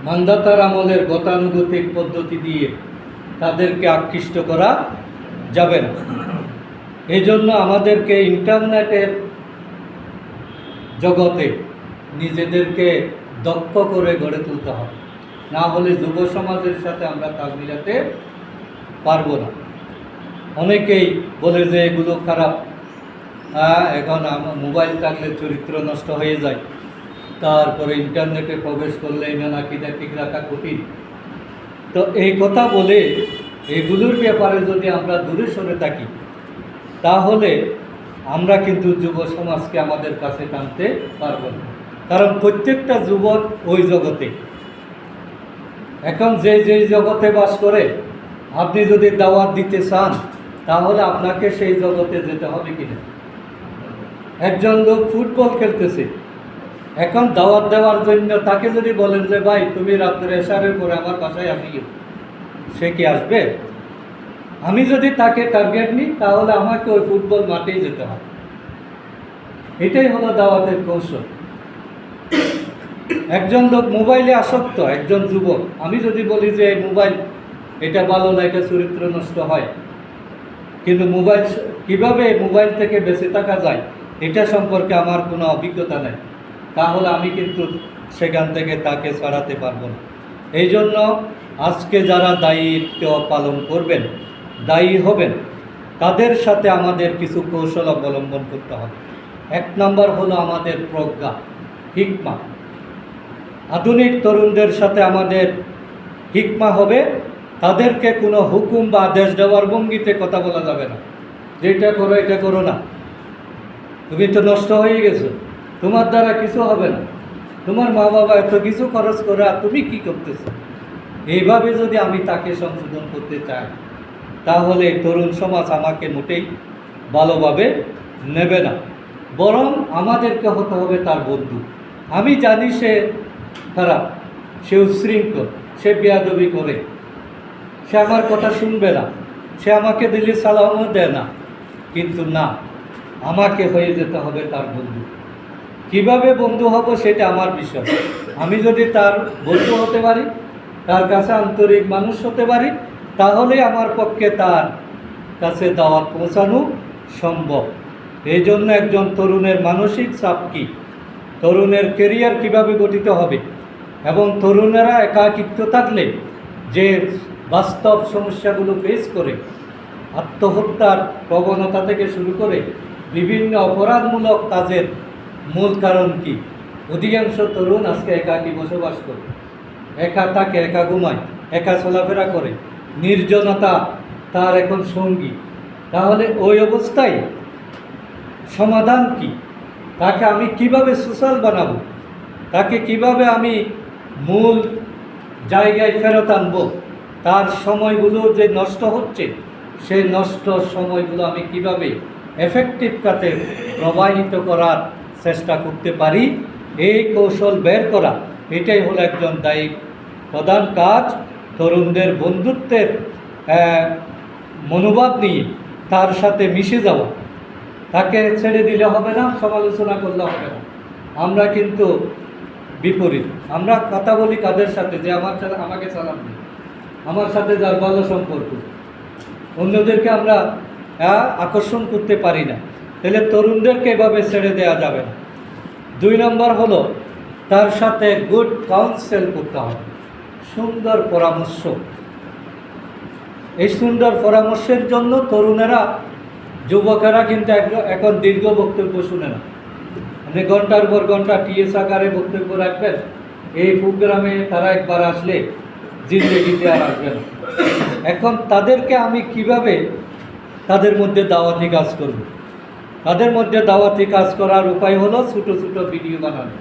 মান্দাতার আমলের গতানুগতিক পদ্ধতি দিয়ে তাদেরকে আকৃষ্ট করা যাবে না। এই জন্য আমাদেরকে ইন্টারনেটের জগতে নিজেদেরকে দক্ষ করে গড়ে তুলতে হবে, না হলে যুব সমাজের সাথে আমরা তাল মিলাতে পারবো না। অনেকেই বলে যে এগুলো খারাপ, এখন আমার মোবাইল থাকলে চরিত্র নষ্ট হয়ে যায়, তারপরে ইন্টারনেটে প্রবেশ করলে নাকি ঠিক রাখা কঠিন। তো এই কথা বলে এগুলোর ব্যাপারে যদি আমরা দূরে সরে থাকি, তাহলে আমরা কিন্তু যুব সমাজকে আমাদের কাছে টানতে পারবো না। কারণ প্রত্যেকটা যুবক ওই জগতে, এখন যে জগতে বাস করে, আপনি যদি দাওয়াত দিতে চান তাহলে আপনাকে সেই জগতে যেতে হবে কিনা। একজন লোক ফুটবল খেলতেছে, এখন দাওয়াত দেওয়ার জন্য তাকে যদি বলেন যে ভাই তুমি রাত্রে এশারের পরে আমার বাসায় আসিও, সে কি আসবে? আমি যদি তাকে টার্গেট নিই তাহলে আমাকে ওই ফুটবল মাঠেই যেতে হবে। এটাই হলো দাওয়াতের কৌশল। একজন লোক মোবাইলে আসক্ত, একজন যুবক, আমি যদি বলি যে এই মোবাইল এটা ভালো না, এটা চরিত্র নষ্ট হয়, কিন্তু মোবাইল কিভাবে মোবাইল থেকে বেঁচে থাকা যায় এটা সম্পর্কে আমার কোনো অভিজ্ঞতা নেই, তাহলে আমি কিন্তু সেখান থেকে তাকে ছাড়াতে পারবো না। এই জন্য আজকে যারা দায়িত্ব পালন করবেন, দায়ী হবেন, তাদের সাথে আমাদের কিছু কৌশল অবলম্বন করতে হবে। 1 নম্বর হলো আমাদের প্রজ্ঞা, হিকমা। আধুনিক তরুণদের সাথে আমাদের হিকমা হবে, তাদেরকে কোনো হুকুম বা আদেশ দেওয়ার ভঙ্গিতে কথা বলা যাবে না, যে এটা করো, এটা করো না, তুমি তো নষ্ট হয়ে গেছো, তোমার দ্বারা কিছু হবে না, তোমার মা বাবা এত কিছু খরচ করে আর তুমি কি করতেছো। এইভাবে যদি আমি তাকে সংশোধন করতে চাই, তাহলে তরুণ সমাজ আমাকে মোটেই ভালোভাবে নেবে না, বরং আমাদেরকে হতে হবে তার বন্ধু। আমি জানি সে খারাপ, সে উচ্ছৃঙ্খল, সে বেয়াদবি করে, সে আমার কথা শুনবে না, সে আমাকে দিলে সালামও দেয় না, কিন্তু না, আমাকে হয়ে যেতে হবে তার বন্ধু। কিভাবে বন্ধু হব সেটা আমার বিষয়। আমি যদি তার বন্ধু হতে পারি, তার কাছে আন্তরিক মানুষ হতে পারি, তাহলে আমার পক্ষে তার কাছে দাওয়াত পৌঁছানো সম্ভব। এই জন্য একজন তরুণের মানসিক চাপ কী, তরুণের কেরিয়ার কিভাবে গঠিত হবে, এবং তরুণেরা একাকিত্ব থাকলে যে বাস্তব সমস্যাগুলো ফেস করে, আত্মহত্যার প্রবণতা থেকে শুরু করে বিভিন্ন অপরাধমূলক কাজের মূল কারণ কি। অধিকাংশ তরুণ আজকে একাকী বসবাস করে, একা থাকে, একা ঘুমায়, একা চলাফেরা করে, নির্জনতা তার এখন সঙ্গী। তাহলে ওই অবস্থায় সমাধান কি? তাকে আমি কিভাবে সোশ্যাল বানাবো, তাকে কিভাবে আমি মূল জায়গায় ফেরত আনবো, তার সময়গুলো যে নষ্ট হচ্ছে, সেই নষ্ট সময়গুলো আমি কিভাবে এফেক্টিভ কাতে প্রবাহিত করার চেষ্টা করতে পারি, এই কৌশল বের করা, এটাই হলো একজন দায়ী প্রধান কাজ। তরুণদের বন্ধুত্বের মনোভাব নিয়ে তার সাথে মিশে যাওয়া, তাকে ছেড়ে দিলে হবে না, সমালোচনা করলে হবে না। আমরা কিন্তু বিপরীত, আমরা কথা বলি কাদের সাথে, যে আমাকে সালাম দিই, আমার সাথে যার ভালো সম্পর্ক, অন্যদেরকে আমরা আকর্ষণ করতে পারি না। তাহলে তরুণদেরকে এভাবে ছেড়ে দেওয়া যাবে না। 2 নম্বর হলো তার সাথে গুড কাউন্সেল করতে হবে, সুন্দর পরামর্শ। এই সুন্দর পরামর্শের জন্য তরুণেরা, যুবকেরা কিন্তু এখন দীর্ঘ বক্তব্য শুনে না, মানে ঘন্টার পর ঘন্টা টিএস আকারে বক্তব্য রাখবেন। এই প্রোগ্রামে তারা একবার আসলে জিন্দগিতে আর আসবে না। এখন তাদেরকে আমি কিভাবে তাদের মধ্যে দাওয়াতি কাজ করব? তাদের মধ্যে দাওয়াতি কাজ করার উপায় হলো ছোটো ছোটো ভিডিও বানানো।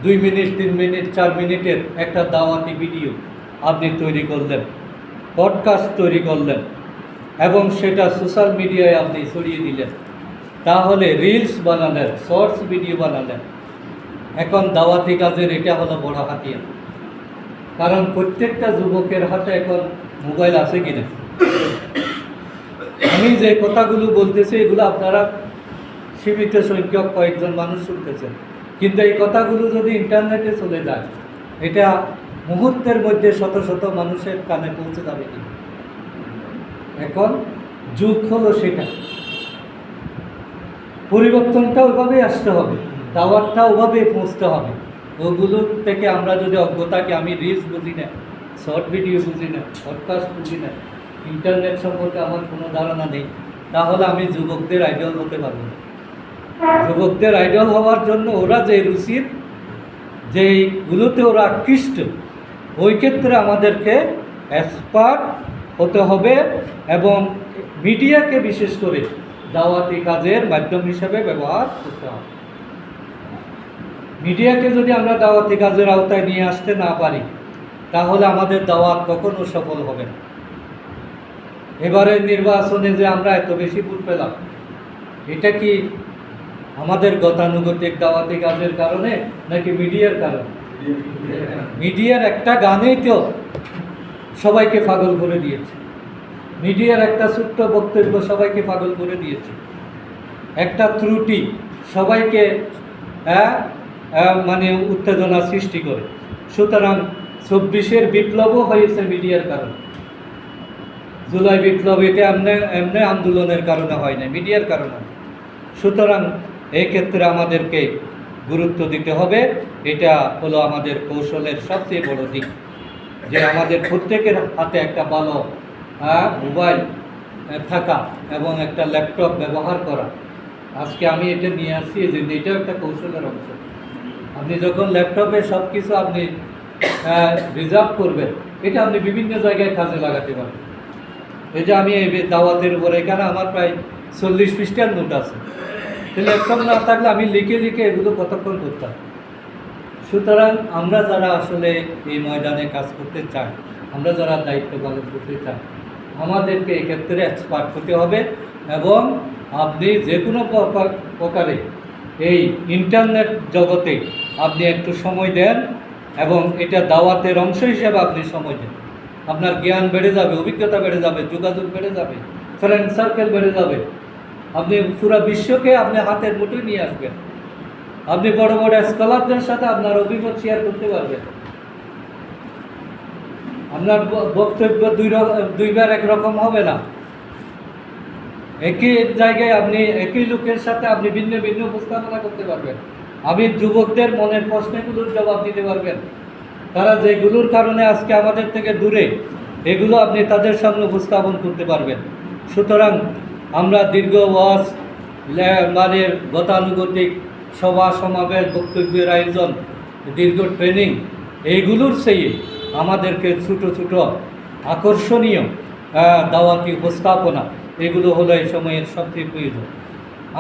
2 মিনিট, 3 মিনিট, 4 মিনিটের একটা দাওয়াতি ভিডিও আপনি তৈরি করলেন, পডকাস্ট তৈরি করলেন, এবং সেটা সোশ্যাল মিডিয়ায় আপনি ছড়িয়ে দিলেন। তাহলে রিলস বানালেন, শর্টস ভিডিও বানালেন। এখন দাওয়াতি কাজের এটা হলো বড় হাতিয়ার, কারণ প্রত্যেকটা যুবকের হাতে এখন মোবাইল আছে কিনা। আমি যে কথাগুলো বলতেছি এগুলো আপনারা সীমিত সংখ্যক কয়েকজন মানুষ শুনতেছেন, কিন্তু এই কথাগুলো যদি ইন্টারনেটে চলে যায়, এটা মুহূর্তের মধ্যে শত শত মানুষের কানে পৌঁছে যাবে কিনা। এখন যুগ হলো সেটা, পরিবর্তনটা ওইভাবেই আসতে হবে, দাওয়াতটা ওভাবেই পৌঁছতে হবে। ওগুলো থেকে আমরা যদি অজ্ঞতাকে, আমি রিলস বুঝি না, শর্ট ভিডিও বুঝি না, পডকাস্ট বুঝি না, ইন্টারনেট সম্পর্কে আমার কোনো ধারণা নেই, তাহলে আমি যুবকদের আইডল হতে পারবো না। যুবকদের আইডল হওয়ার জন্য ওরা যে রুচির, যেইগুলোতে ওরা আকৃষ্ট, ওই ক্ষেত্রে আমাদেরকে এক্সপার্ট হতে হবে, এবং মিডিয়াকে বিশেষ করে দাওয়াতি কাজের মাধ্যম হিসেবে ব্যবহার করতে হবে। মিডিয়াকে যদি আমরা দাওয়াতি কাজের আওতায় নিয়ে আসতে না পারি, তাহলে আমাদের দাওয়াত কখনো সফল হবে না। এবারের নির্বাচনে যে আমরা এত বেশি ভোট পেলাম, এটা কি আমাদের গতানুগতিক দাওয়াতি কাজের কারণে নাকি মিডিয়ার কারণে? মিডিয়ার একটা গানেই তো সবাইকে পাগল করে দিয়েছে, মিডিয়ার একটা ছোট্ট বক্তব্য সবাইকে পাগল করে দিয়েছে, একটা ত্রুটি সবাইকে মানে উত্তেজনা সৃষ্টি করে। সুতরাং 24-এর বিপ্লবও হয়েছে মিডিয়ার কারণে। জুলাই বিপ্লব এটা এমনি আন্দোলনের কারণে হয় না, মিডিয়ার কারণে। সুতরাং এই ক্ষেত্রে আমাদেরকে গুরুত্ব দিতে হবে। এটা হলো আমাদের কৌশলের সবচেয়ে বড় দিক, যে আমাদের প্রত্যেকের হাতে একটা ভালো মোবাইল থাকা এবং একটা ল্যাপটপ ব্যবহার করা। আজকে আমি এটা নিয়ে আসছি যে এটাও একটা কৌশলের অংশ। আপনি যখন ল্যাপটপে সব কিছু আপনি রিজার্ভ করবেন, এটা আপনি বিভিন্ন জায়গায় কাজে লাগাতে পারেন। এই যে আমি এই দাওয়াতের উপরে এখানে আমার প্রায় 40 পৃষ্ঠার নোট আছে। ল্যাপটপ না থাকলে আমি লিখে লিখে এগুলো কতক্ষণ করতাম। সুতরাং আমরা যারা আসলে এই ময়দানে কাজ করতে চাই, আমরা যারা দায়িত্ব পালন করতে চাই, আমাদেরকে এক্ষেত্রে এক্সপার্ট হতে হবে। এবং আপনি যে কোনো প্রকারে এই ইন্টারনেট জগতে আপনি একটু সময় দেন এবং এটা দাওয়াতের অংশ হিসেবে আপনি সময় দেন, আপনার জ্ঞান বেড়ে যাবে, অভিজ্ঞতা বেড়ে যাবে, যোগাযোগ বেড়ে যাবে, ফ্রেন্ড সার্কেল বেড়ে যাবে। আপনি পুরো বিশ্বকে আপনি হাতের মুঠোয় নিয়ে আসবেন। আপনি বড় বড় স্কলারদের সাথে আপনার অভিমত শেয়ার করতে পারবেন। আপনার বক্তব্য দুইবার একরকম হবে না। একই জায়গায় আপনি একই লোকের সাথে আপনি ভিন্ন ভিন্ন উপস্থাপনা করতে পারবেন। আপনি যুবকদের মনের প্রশ্নগুলোর জবাব দিতে পারবেন। তারা যেগুলোর কারণে আজকে আমাদের থেকে দূরে, এগুলো আপনি তাদের সামনে উপস্থাপন করতে পারবেন। সুতরাং আমরা দীর্ঘ ওয়াজ, মানে গতানুগতিক সভা সমাবেশ, বক্তব্যের আয়োজন, দীর্ঘ ট্রেনিং, এইগুলোর চেয়ে আমাদেরকে ছোটো ছোটো আকর্ষণীয় দাওয়াতি উপস্থাপনা, এগুলো হলো এই সময়ের সবচেয়ে প্রয়োজন।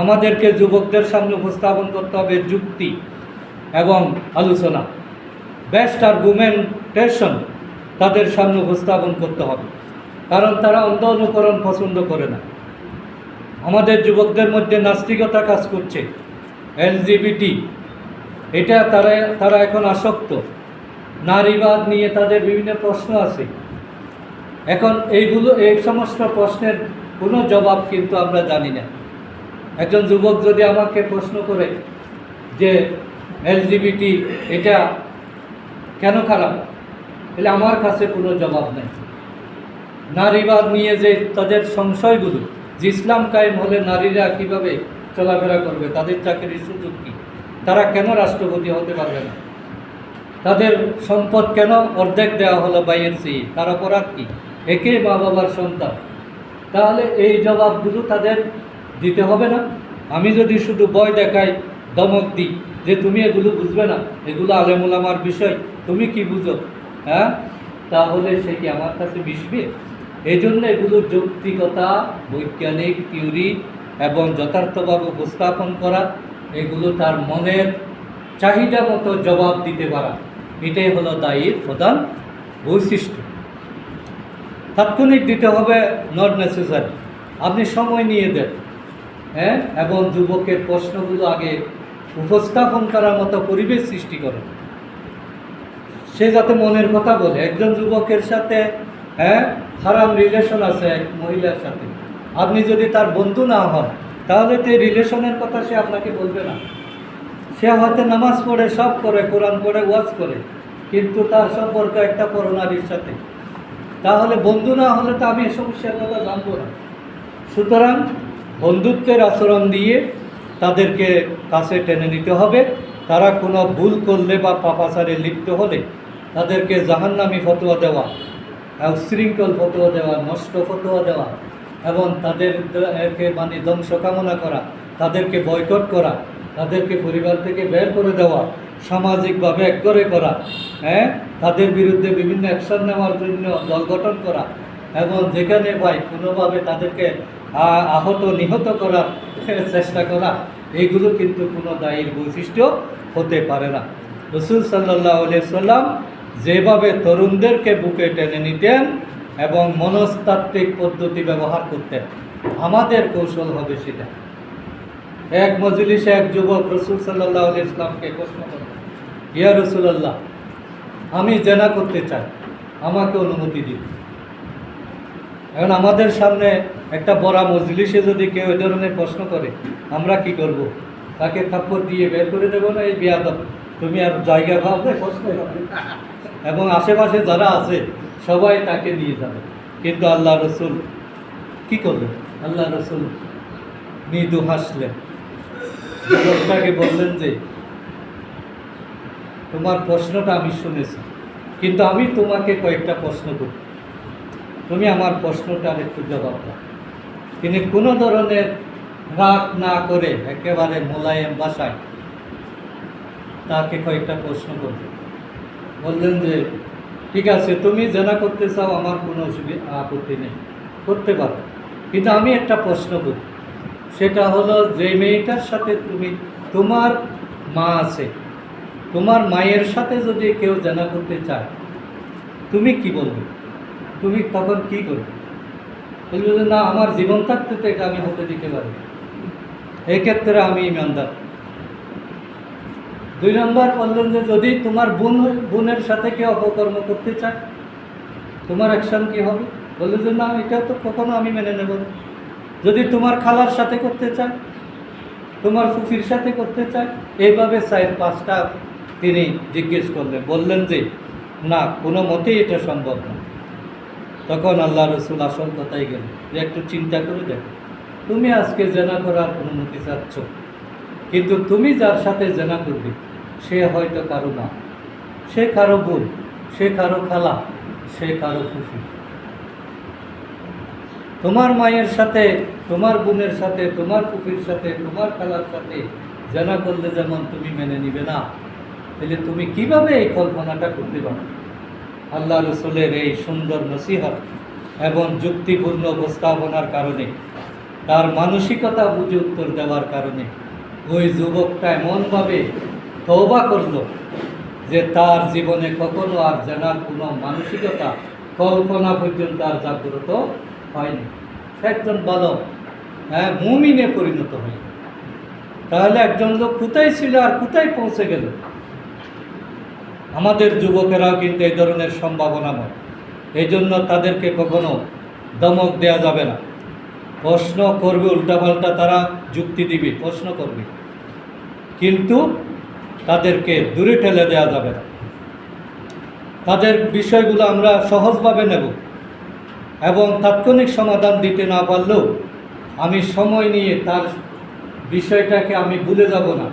আমাদেরকে যুবকদের সামনে উপস্থাপন করতে হবে যুক্তি এবং আলোচনা, বেস্ট আর্গুমেন্টেশন তাদের সামনে উপস্থাপন করতে হবে। কারণ তারা অন্ধ অনুকরণ পছন্দ করে না। আমাদের যুবকদের মধ্যে নাস্তিকতা কাজ করছে, LGBT, এটা তারা এখন আসক্ত। নারীবাদ নিয়ে তাদের বিভিন্ন প্রশ্ন আছে। এখন এই সমস্ত প্রশ্নের কোনো জবাব কিন্তু আমরা জানি না। একজন যুবক যদি আমাকে প্রশ্ন করে যে LGBT এটা কেন খারাপ, তাহলে আমার কাছে কোনো জবাব নেই। নারীবাদ নিয়ে যে তাদের সংশয়গুলো, যে ইসলাম কায়েম হলে নারীরা কীভাবে চলাফেরা করবে, তাদের চাকরির সুযোগ কী, তারা কেন রাষ্ট্রপতি হতে পারবে না, তাদের সম্পদ কেন অর্ধেক দেওয়া হলো বাইয়ের চেয়ে, তার অপরাধ কী, একে মা বাবার সন্তান। তাহলে এই জবাবগুলো তাদের দিতে হবে না। আমি যদি শুধু ভয় দেখাই, ধমক দিই যে তুমি এগুলো বুঝবে না, এগুলো আলেমুলামার বিষয়, তুমি কি বুঝো, তাহলে সে কি আমার কাছে মিশবে? এই জন্য এগুলো যৌক্তিকতা, বৈজ্ঞানিক থিওরি এবং যথার্থভাবে উপস্থাপন করা, এগুলো তার মনের চাহিদা মতো জবাব দিতে পারা, এটাই হলো দায়ীর প্রধান বৈশিষ্ট্য। তাৎক্ষণিক দিতে হবে, নট নেসেসারি। আপনি সময় নিয়ে দেন, এবং যুবকের প্রশ্নগুলো আগে উপস্থাপন করার মতো পরিবেশ সৃষ্টি করেন। সে যাতে মনের কথা বলে। একজন যুবকের সাথে হারাম রিলেশন আছে এক মহিলার সাথে, আপনি যদি তার বন্ধু না হন, তাহলে তো এই রিলেশনের কথা সে আপনাকে বলবে না। সে হয়তো নামাজ পড়ে, সব করে, কোরআন পড়ে, ওয়াজ করে, কিন্তু তার সম্পর্ক একটা পরনারীর সাথে, তাহলে বন্ধু না হলে তো আমি এই সমস্যার কথা জানবো না। সুতরাং বন্ধুত্বের আচরণ দিয়ে তাদেরকে কাছে টেনে নিতে হবে। তারা কোনো ভুল করলে বা পাপাচারে লিপ্ত হলে তাদেরকে জাহান্নামী ফতোয়া দেওয়া, উচ্ছৃঙ্খল ফতোয়া দেওয়া, নষ্ট ফতোয়া দেওয়া এবং তাদেরকে মানে ধ্বংস কামনা করা, তাদেরকে বয়কট করা, তাদেরকে পরিবার থেকে বের করে দেওয়া, সামাজিকভাবে একগরে করা, তাদের বিরুদ্ধে বিভিন্ন অ্যাকশন নেওয়ার জন্য দল গঠন করা এবং যেখানে পাই কোনোভাবে তাদেরকে আহত নিহত করার চেষ্টা করা, এইগুলো কিন্তু কোনো দায়ীর বৈশিষ্ট্য হতে পারে না। রাসূল সাল্লাল্লাহু আলাইহি সাল্লাম যেভাবে তরুণদেরকে বুকে টেনে নিতেন এবং মনস্তাত্ত্বিক পদ্ধতি ব্যবহার করতেন, আমাদের কৌশল হবে সেটা। এক মজলিসে এক যুবক রাসূল সাল্লাল্লাহু আলাইহি সাল্লামকে প্রশ্ন করলেন, ইয়া রাসূলুল্লাহ, আমি জেনা করতে চাই, আমাকে অনুমতি দিন। এখন আমাদের সামনে একটা বড় মজলিসে যদি কেউ এই ধরনের প্রশ্ন করে, আমরা কি করব? তাকে থাপ্পড় দিয়ে বের করে দেবো না, এই বেয়াদব তুমি আর জায়গা পাবে প্রশ্ন করবে। এবং আশেপাশে যারা আছে সবাই তাকে নিয়ে যাবে। কিন্তু আল্লাহ রসুল কি করলেন? আল্লাহ রসুল মৃদু হাসলেন, লোকটাকে বললেন যে তোমার প্রশ্নটা আমি শুনেছি, কিন্তু আমি তোমাকে কয়েকটা প্রশ্ন করি, তুমি আমার প্রশ্নটার একটু জবাব দাও। তিনি কোনো ধরনের রাগ না করে একেবারে মোলায়েম ভাষায় তাকে কয়েকটা প্রশ্ন করলেন। বললেন যে ঠিক আছে, তুমি জেনা করতে চাও, আমার কোনো আপত্তি নেই, করতে পারো, কিন্তু আমি একটা প্রশ্ন করি। সেটা হলো, যে মেয়েটার সাথে তোমার মা আছে, তোমার মায়ের সাথে যদি কেউ জেনা করতে চায়, তুমি কি বলবে? তুমি তখন কি করবে? বলবে যে না, আমার জীবন থাকতে তো এটা আমি হতে দিতে পারি, এই ক্ষেত্রে আমি ইমানদার। 2 নম্বর বললেন যে যদি তোমার বোনের সাথে কেউ অপকর্ম করতে চায়, তোমার অ্যাকশন কি হবে? বললেন যে না, এটা তো কখনো আমি মেনে নেব না। যদি তোমার খালার সাথে করতে চায়, তোমার ফুফির সাথে করতে চায়, এইভাবে 4-5টা তিনি জিজ্ঞেস করলেন। বললেন যে না, কোনো মতেই এটা সম্ভব না। তখন আল্লাহ রসুল আসল কথাই গেল যে একটু চিন্তা করে দেখো, তুমি আজকে জেনা করার অনুমতি চাচ্ছ, কিন্তু তুমি যার সাথে জেনা করবে সে হয়তো কারো মা, সে কারো বোন, সে কারো খালা, সে কারো ফুফি। তোমার মায়ের সাথে, তোমার বোনের সাথে, তোমার ফুফির সাথে, তোমার খালার সাথে জেনা করলে যেমন তুমি মেনে নিবে না, তাহলে তুমি কিভাবে এই কল্পনাটা করতে পারো? আল্লাহ রসুলের এই সুন্দর নসিহত এবং যুক্তিপূর্ণ উপস্থাপনার কারণে, তার মানসিকতা বুঝে উত্তর দেওয়ার কারণে ওই যুবকটা এমনভাবে তওবা করল যে তার জীবনে কখনো আর জানার কোনো মানসিকতা, কল্পনা পর্যন্ত আর জাগ্রত হয়নি। সে একজন বালক, মুমিনে পরিণত হয়। তাহলে একজন লোক কোথায় ছিল আর কোথায় পৌঁছে গেল? আমাদের যুবকেরাও কিন্তু এই ধরনের সম্ভাবনাময়। এই জন্য তাদেরকে কখনো দমক দেয়া যাবে না। প্রশ্ন করবে, উল্টাপাল্টা তারা যুক্তি দিবে, প্রশ্ন করবে, কিন্তু তাদেরকে দূরে ঠেলে দেওয়া যাবে না। তাদের বিষয়গুলো আমরা সহজভাবে নেব এবং তাৎক্ষণিক সমাধান দিতে না পারলেও আমি সময় নিয়ে তার বিষয়টাকে আমি ভুলে যাব না।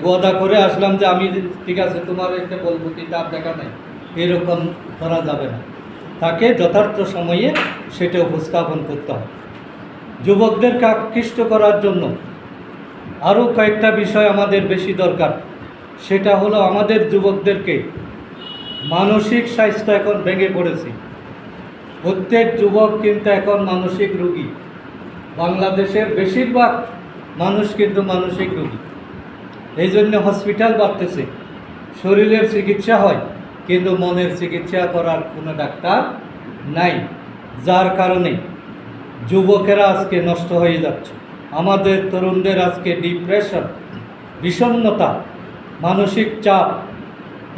ওয়াদা করে আসলাম যে আমি ঠিক আছে তোমার একটা বলবো, কিন্তু আর দেখা নাই, এরকম করা যাবে না। তাকে যথার্থ সময়ে সেটা উপস্থাপন করতে হবে। যুবকদেরকে আকৃষ্ট করার জন্য আরও কয়েকটা বিষয় আমাদের বেশি দরকার। সেটা হলো, আমাদের যুবকদেরকে মানসিক স্বাস্থ্য এখন ভেঙে পড়েছে। প্রত্যেক যুবক কিন্তু এখন মানসিক রোগী। বাংলাদেশের বেশিরভাগ মানুষ কিন্তু মানসিক রোগী। এই জন্য হসপিটাল বাড়তেছে। শরীরের চিকিৎসা হয়, কিন্তু মনের চিকিৎসা করার কোনো ডাক্তার নাই, যার কারণে যুবকেরা আজকে নষ্ট হয়ে যাচ্ছে। আমাদের তরুণদের আজকে ডিপ্রেশন, বিষণ্ণতা, মানসিক চাপ,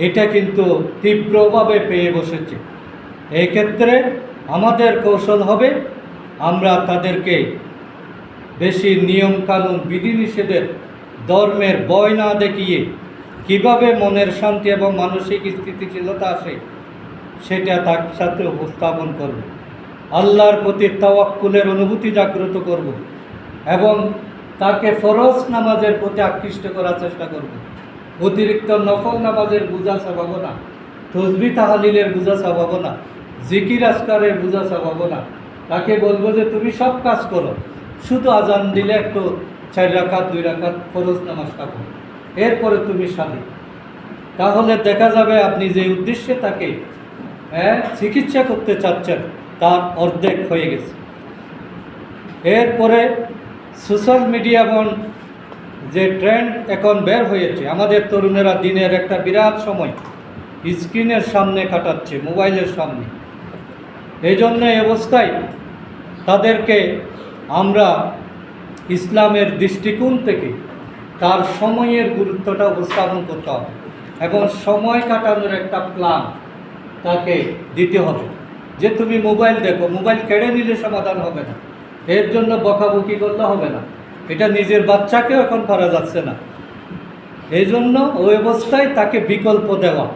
এটা কিন্তু তীব্রভাবে পেয়ে বসেছে। এই ক্ষেত্রে আমাদের কৌশল হবে, আমরা তাদেরকে বেশি নিয়মকানুন, বিধিনিষেধের, ধর্মের ভয় না দেখিয়ে কীভাবে মনের শান্তি এবং মানসিক স্থিতিশীলতা আসে সেটা তার সাথে উপস্থাপন করব। আল্লাহর প্রতি তাওয়াক্কুলের অনুভূতি জাগ্রত করব এবং তাকে ফরজ নামাজের প্রতি আকৃষ্ট করার চেষ্টা করব। অতিরিক্ত নফল নামাজের বোঝা চাপাবো না, তসবিহ তাহলিলের বোঝা চাপাবো না, জিকির আজকারের বোঝা চাপাবো না। তাকে বলবো যে তুমি সব কাজ করো, শুধু আজান দিলে একটু 4 রাকাত 2 রাকাত ফরজ নামাজটা করো, এরপরে তুমি স্বাধীন। তাহলে দেখা যাবে আপনি যে উদ্দেশ্যে তাকে চিকিৎসা করতে চাচ্ছেন তার অর্ধেক হয়ে গেছে। এরপরে সোশ্যাল মিডিয়া এবং যে ট্রেন্ড এখন বের হয়েছে, আমাদের তরুণেরা দিনের একটা বিরাট সময় স্ক্রিনের সামনে কাটাচ্ছে, মোবাইলের সামনে। এই জন্য এই অবস্থায় তাদেরকে আমরা ইসলামের দৃষ্টিকোণ থেকে তার সময়ের গুরুত্বটা উপস্থাপন করতে হবে এবং সময় কাটানোর একটা প্ল্যান তাকে দিতে হবে। যে তুমি মোবাইল দেখো, মোবাইল কেড়ে নিলে সমাধান হবে না, এর জন্য বকাবকি করলে হবে না। এটা নিজের বাচ্চাকেও এখন পারা যাচ্ছে না। এই জন্য ওই অবস্থায় তাকে বিকল্প দেওয়া,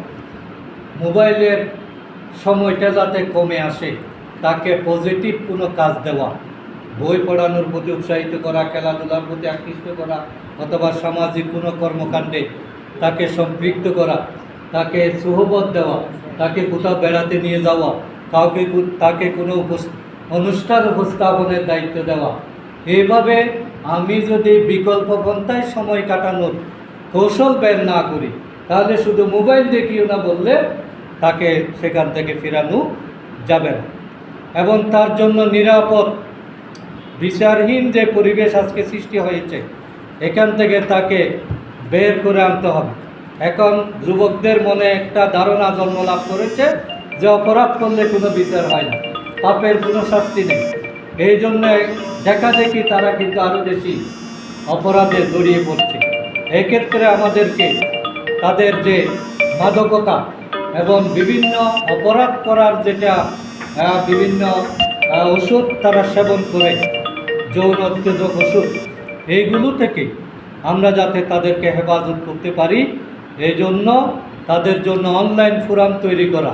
মোবাইলের সময়টা যাতে কমে আসে, তাকে পজিটিভ কোনো কাজ দেওয়া, বই পড়ানোর প্রতি উৎসাহিত করা, খেলাধুলার প্রতি আকৃষ্ট করা, অথবা সামাজিক কোনো কর্মকাণ্ডে তাকে সম্পৃক্ত করা, তাকে সুহবত দেওয়া, তাকে কোথাও বেড়াতে নিয়ে যাওয়া, তাকে কোনো অনুষ্ঠান উপস্থাপনের দায়িত্ব দেওয়া। এইভাবে আমি যদি বিকল্প পন্থায় সময় কাটানোর কৌশল বের না করি, তাহলে শুধু মোবাইল দেখিও না বললে তাকে সেখান থেকে ফেরানো যাবে না। এবং তার জন্য নিরাপদ বিচারহীন যে পরিবেশ আজকে সৃষ্টি হয়েছে, এখান থেকে তাকে বের করে আনতে হবে। এখন যুবকদের মনে একটা ধারণা জন্ম লাভ করেছে যে অপরাধ করলে কোনো বিচার হয় না, পাপের কোনো শাস্তি নেই। এই জন্যে দেখা দেখি তারা কিন্তু আরও বেশি অপরাধে জড়িয়ে পড়ছে। এক্ষেত্রে আমাদেরকে তাদের যে মাদকতা এবং বিভিন্ন অপরাধ করার যেটা বিভিন্ন ওষুধ তারা সেবন করে, যৌন উত্তেজক ওষুধ, এইগুলো থেকে আমরা যাতে তাদেরকে হেফাজত করতে পারি, এই জন্য তাদের জন্য অনলাইন ফোরাম তৈরি করা,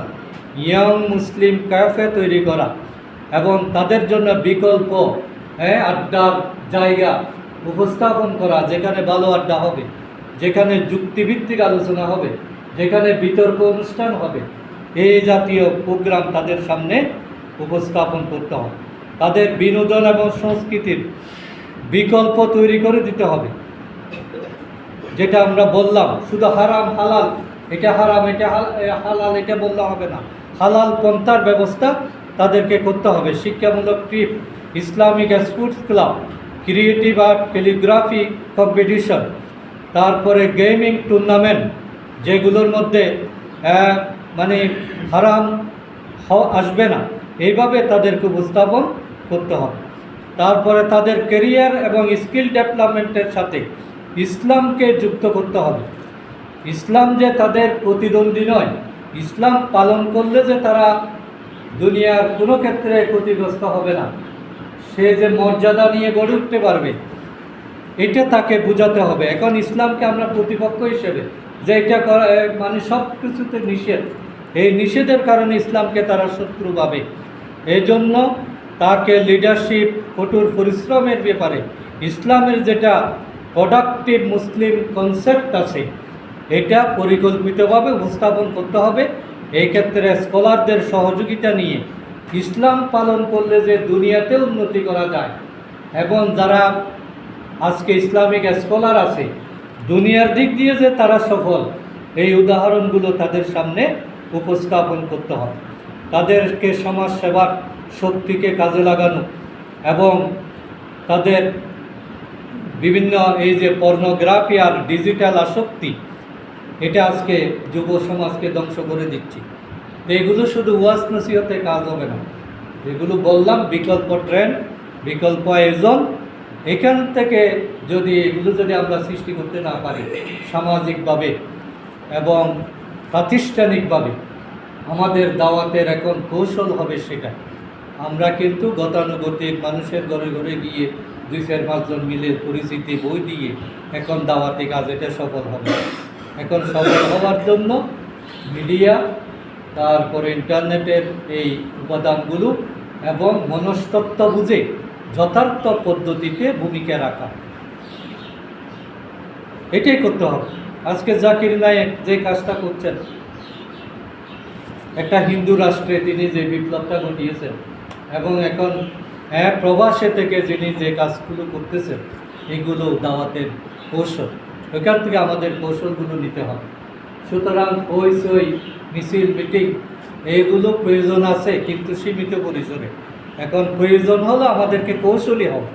ইয়াং মুসলিম ক্যাফে তৈরি করা এবং তাদের জন্য বিকল্প আড্ডার জায়গা উপস্থাপন করা, যেখানে ভালো আড্ডা হবে, যেখানে যুক্তিভিত্তিক আলোচনা হবে, যেখানে বিতর্ক অনুষ্ঠান হবে, এই জাতীয় প্রোগ্রাম তাদের সামনে উপস্থাপন করতে হবে। তাদের বিনোদন এবং সংস্কৃতির বিকল্প তৈরি করে দিতে হবে। যেটা আমরা বললাম, শুধু হারাম হালাল, এটা হারাম এটা হালাল এটা বললে হবে না, হালাল পন্থার ব্যবস্থা তাদেরকে করতে হবে। শিক্ষামূলক trip, Islamic sports club, creative art, calligraphy competition, তারপরে গেমিং টুর্নামেন্ট, যেগুলোর মধ্যে মানে হারাম আসবে না, এইভাবে তাদেরকে উপস্থাপন করতে হবে। তারপরে তাদের ক্যারিয়ার এবং স্কিল ডেভেলপমেন্টের সাথে ইসলামকে যুক্ত করতে হবে। ইসলাম যে তাদের প্রতিদ্বন্দ্বী নয়, ইসলাম পালন করলে যে তারা দুনিয়ার কোনো ক্ষেত্রে ক্ষতিগ্রস্ত হবে না, সে যে মর্যাদা নিয়ে গড়ে উঠতে পারবে, এটা তাকে বোঝাতে হবে। এখন ইসলামকে আমরা প্রতিপক্ষ হিসেবে, যে এটা মানে সব কিছুতে নিষেধ, এই নিষেধের কারণে ইসলামকে তারা শত্রু ভাবে। এই জন্য তাকে লিডারশিপ, কঠোর পরিশ্রমের ব্যাপারে ইসলামের যেটা প্রোডাক্টিভ মুসলিম কনসেপ্ট আছে, এটা পরিকল্পিতভাবে উপস্থাপন করতে হবে। এই ক্ষেত্রে স্কলারদের সহযোগিতা নিয়ে ইসলাম পালন করলে যে দুনিয়াতে উন্নতি করা যায়, এবং যারা আজকে ইসলামিক স্কলার আছে দুনিয়ার দিক দিয়ে যে তারা সফল, এই উদাহরণগুলো তাদের সামনে উপস্থাপন করতে হবে। তাদেরকে সমাজ সেবার শক্তিকে কাজে লাগানো এবং তাদের বিভিন্ন এই যে পর্নোগ্রাফি আর ডিজিটাল আসক্তি, এটা আজকে যুব সমাজকে ধ্বংস করে দিচ্ছি। এগুলো শুধু ওয়াজ নসিহতে কাজ হবে না, যেগুলো বললাম বিকল্প ট্রেন্ড, বিকল্প আয়োজন, এখান থেকে এগুলো যদি আমরা সৃষ্টি করতে না পারি সামাজিকভাবে এবং প্রাতিষ্ঠানিকভাবে, আমাদের দাওয়াতের এখন কৌশল হবে সেটা। আমরা কিন্তু গতানুগতিক মানুষের ঘরে ঘরে গিয়ে 2-4-5 জন মিলে পরিচিতি বই দিয়ে এখন দাওয়াতি কাজ এটা সফল হবে। এখন সফল হওয়ার জন্য মিডিয়া, তারপরে ইন্টারনেটের এই উপাদানগুলো এবং মনস্তত্ত্ব বুঝে যথার্থ পদ্ধতিতে ভূমিকা রাখা, এটাই করতে হবে। আজকে জাকির নায়েক যে কাজটা করছেন, একটা হিন্দু রাষ্ট্রে তিনি যে বিপ্লবটা ঘটিয়েছেন এবং এখন প্রবাসে থেকে যিনি যে কাজগুলো করতেছেন, এগুলো দাওয়াতের কৌশল, ওইখান থেকে আমাদের কৌশলগুলো নিতে হবে। সুতরাং ওই মিছিল মিটিং এইগুলো প্রয়োজন আছে, কিন্তু সীমিত পরিসরে। এখন প্রয়োজন হলো আমাদেরকে কৌশলী হবে।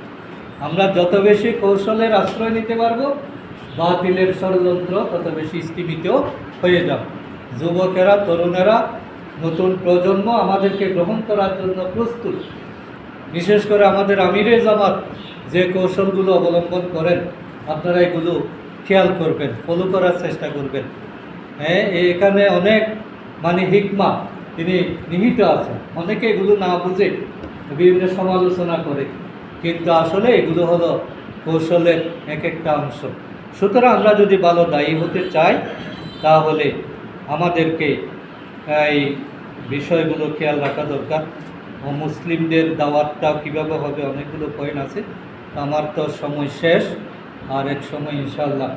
আমরা যত বেশি কৌশলের আশ্রয় নিতে পারবো, বাতিলের ষড়যন্ত্র তত বেশি স্তীমিত হয়ে যাবে। যুবকেরা, তরুণেরা, নতুন প্রজন্ম আমাদেরকে গ্রহণ করার জন্য প্রস্তুত। বিশেষ করে আমাদের আমিরে জামাত যে কৌশলগুলো অবলম্বন করেন, আপনারা এগুলো খেয়াল করবেন, ফলো করার চেষ্টা করবেন। এখানে অনেক মানে হিকমা তিনি নিহিত আছেন। অনেকে এগুলো না বুঝে বিভিন্ন সমালোচনা করে, কিন্তু আসলে এগুলো হলো কৌশলের এক একটা অংশ। সুতরাং আমরা যদি ভালো দায়ী হতে চাই তাহলে আমাদেরকে এই বিষয়গুলো খেয়াল রাখা দরকার। ও মুসলিমদের দাওয়াতটাও কীভাবে হবে, অনেকগুলো পয়েন্ট আছে। আমার তো সময় শেষ, আর এক সময় ইনশাআল্লাহ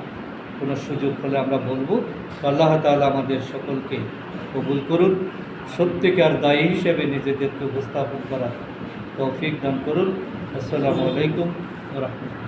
কোনো সুযোগ হলে আমরা বলবো। আল্লাহ তাআলা আমাদের সকলকে কবুল করুন, সত্যিকার দায়ী হিসেবে নিজেদেরকে উপস্থাপন করার তৌফিক দান করুন। আসসালামু আলাইকুম ওয়া রাহমাতুল্লাহ।